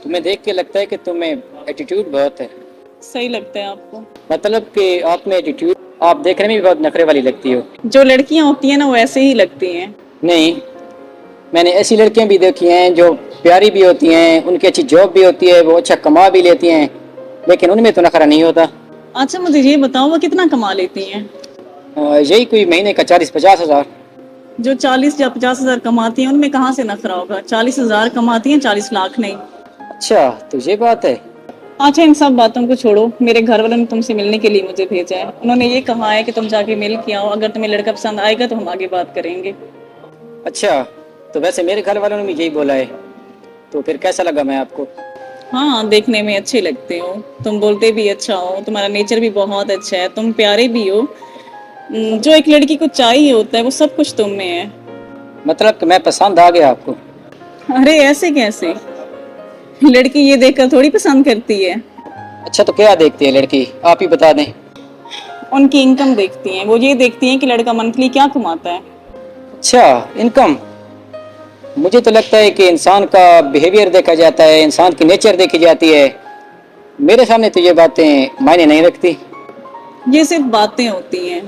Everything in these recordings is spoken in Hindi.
तुम्हें देख के लगता है कि तुम्हें एटीट्यूड बहुत है। सही लगता है आपको? मतलब कि आप में एटीट्यूड, आप देखने में भी बहुत नखरे वाली लगती हो। जो लड़कियां होती हैं ना वो ऐसे ही लगती हैं। नहीं, मैंने ऐसी लड़कियां भी देखी हैं जो प्यारी भी होती हैं, उनकी अच्छी जॉब भी होती है, वो अच्छा कमा भी लेती हैं, लेकिन उनमें तो नखरा नहीं होता। अच्छा मुझे ये बताओ वो कितना कमा लेती हैं? यही कोई महीने का 40-50 हज़ार। जो 40 या 50 हजार कमाती हैं उनमें कहाँ से नखरा होगा? 40 हजार कमाती हैं, 40 लाख नहीं। अच्छा, तो ये बात है। अच्छा इन सब बातों को छोड़ो, मेरे घर वालों ने तुमसे मिलने के लिए मुझे भेजा है। उन्होंने ये कहा है कि तुम जाके मिल के आओ, अगर तुम्हें लड़का पसंद आएगा तो हम आगे बात करेंगे। अच्छा, तो वैसे मेरे घर वालों ने भी यही बोला है, तो फिर कैसा लगा मैं आपको? हाँ देखने में अच्छे लगते हो, तुम बोलते भी अच्छा हो, तुम्हारा नेचर भी बहुत अच्छा है, तुम प्यारे भी हो। जो एक लड़की को चाहिए होता है वो सब कुछ तुम में है। मतलब कि मैं पसंद आ गया आपको? अरे ऐसे कैसे? लड़की ये देखकर थोड़ी पसंद करती है। अच्छा, तो क्या देखती है लड़की, आप ही बता दें। उनकी इनकम देखती हैं, वो ये देखती हैं कि लड़का मंथली क्या कमाता है। अच्छा, इनकम। मुझे तो लगता है कि इंसान का बिहेवियर देखा जाता है, इंसान की नेचर देखी जाती है। मेरे सामने तो ये बातें मायने नहीं रखती। ये सिर्फ बातें होती हैं।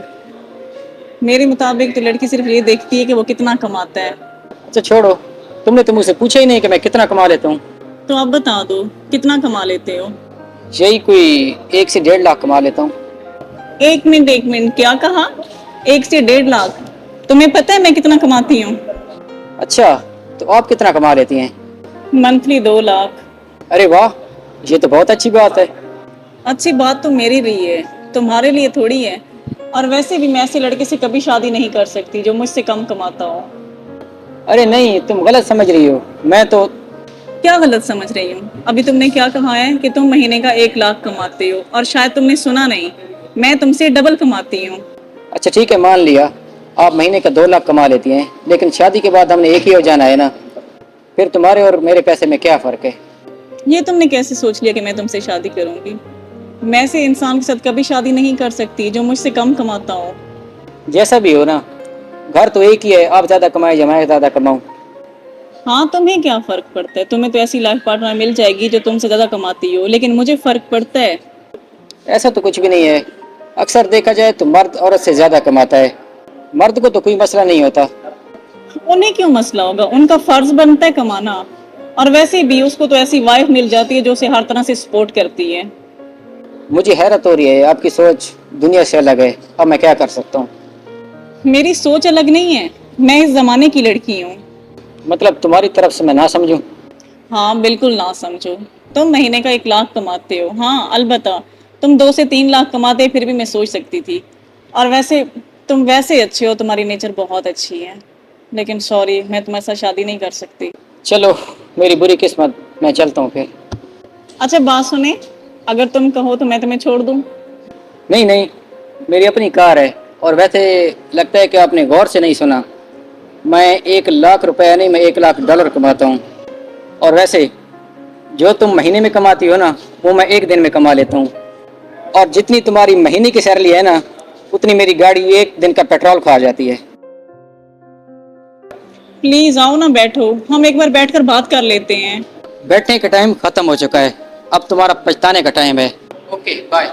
मेरे मुताबिक तो लड़की सिर्फ ये देखती है कि वो कितना कमाता है। अच्छा छोड़ो, तुमने तो मुझसे पूछा ही नहीं कि मैं कितना कमा लेता हूँ। तो आप बता दो कितना कमा लेते हो? यही कोई 1 से 1.5 लाख कमा लेता हूँ। एक मिनट क्या कहा? 1 से 1.5 लाख? तुम्हें पता है मैं कितना कमाती हूँ? अच्छा, तो आप कितना कमा लेती हैं? मंथली 2 लाख। अरे वाह, ये तो बहुत अच्छी बात है। अच्छी बात तो मेरी लिए है, तुम्हारे लिए थोड़ी है। और वैसे भी मैं ऐसे लड़के से कभी शादी नहीं कर सकती जो मुझसे कम कमाता हो। अरे नहीं, तुम गलत समझ रही हो। मैं तो क्या गलत समझ रही हूँ? अभी तुमने क्या कहा है कि तुम महीने का 1 लाख कमाते हो, और शायद तुमने सुना नहीं, मैं तुमसे डबल कमाती हूँ। अच्छा ठीक है, मान लिया आप महीने का 2 लाख कमा लेती हैं, लेकिन शादी के बाद हमने एक ही हो जाना है ना। फिर तुम्हारे और मेरे पैसे में क्या फ़र्क है? ये तुमने कैसे सोच लिया कि मैं तुमसे शादी करूंगी? मैं ऐसे इंसान के साथ कभी शादी नहीं कर सकती जो मुझसे कम कमाता हो। जैसा भी हो ना, घर तो एक ही है, आप ज़्यादा कमाए या मैं ज़्यादा कमाऊँ। हाँ तुम्हें क्या फर्क पड़ता है? तुम्हें तो ऐसी लाइफ पार्टनर मिल जाएगी जो तुमसे ज्यादा कमाती हो, लेकिन मुझे फर्क पड़ता है। ऐसा तो कुछ भी नहीं है। अक्सर देखा जाए तो मर्द औरत से ज़्यादा कमाता है। मर्द को तो कोई मसला नहीं होता। उन्हें क्यों मसला होगा? उनका फर्ज बनता है कमाना। और वैसे भी उसको तो ऐसी वाइफ मिल जाती है जो उसे हर तरह से सपोर्ट करती है। मुझे हैरत हो रही है, आपकी सोच दुनिया से अलग है। अब मैं क्या कर सकता हूँ? मेरी सोच अलग नहीं है, मैं इस जमाने की लड़की हूँ। मतलब तुम्हारी तरफ से मैं ना समझूं? हाँ बिल्कुल ना समझो। तुम महीने का 1 लाख कमाते हो, हाँ अलबत्ता तुम 2 से 3 लाख कमाते फिर भी मैं सोच सकती थी। और वैसे तुम वैसे अच्छे हो, तुम्हारी नेचर बहुत अच्छी है, लेकिन सॉरी मैं तुम्हारे साथ शादी नहीं कर सकती। चलो, मेरी बुरी किस्मत, मैं चलता हूँ फिर। अच्छा बात सुने, अगर तुम कहो तो मैं तुम्हें छोड़ दूँ। नहीं नहीं, मेरी अपनी कार है। और वैसे लगता है कि आपने गौर से नहीं सुना। मैं 1 लाख रुपया नहीं, मैं 1 लाख डॉलर कमाता हूँ। और वैसे जो तुम महीने में कमाती हो ना, वो मैं एक दिन में कमा लेता हूँ। और जितनी तुम्हारी महीने की सैलरी है ना, उतनी मेरी गाड़ी एक दिन का पेट्रोल खा जाती है। प्लीज आओ ना, बैठो, हम एक बार बैठकर बात कर लेते हैं। बैठने का टाइम खत्म हो चुका है, अब तुम्हारा पछताने का टाइम है। Okay bye.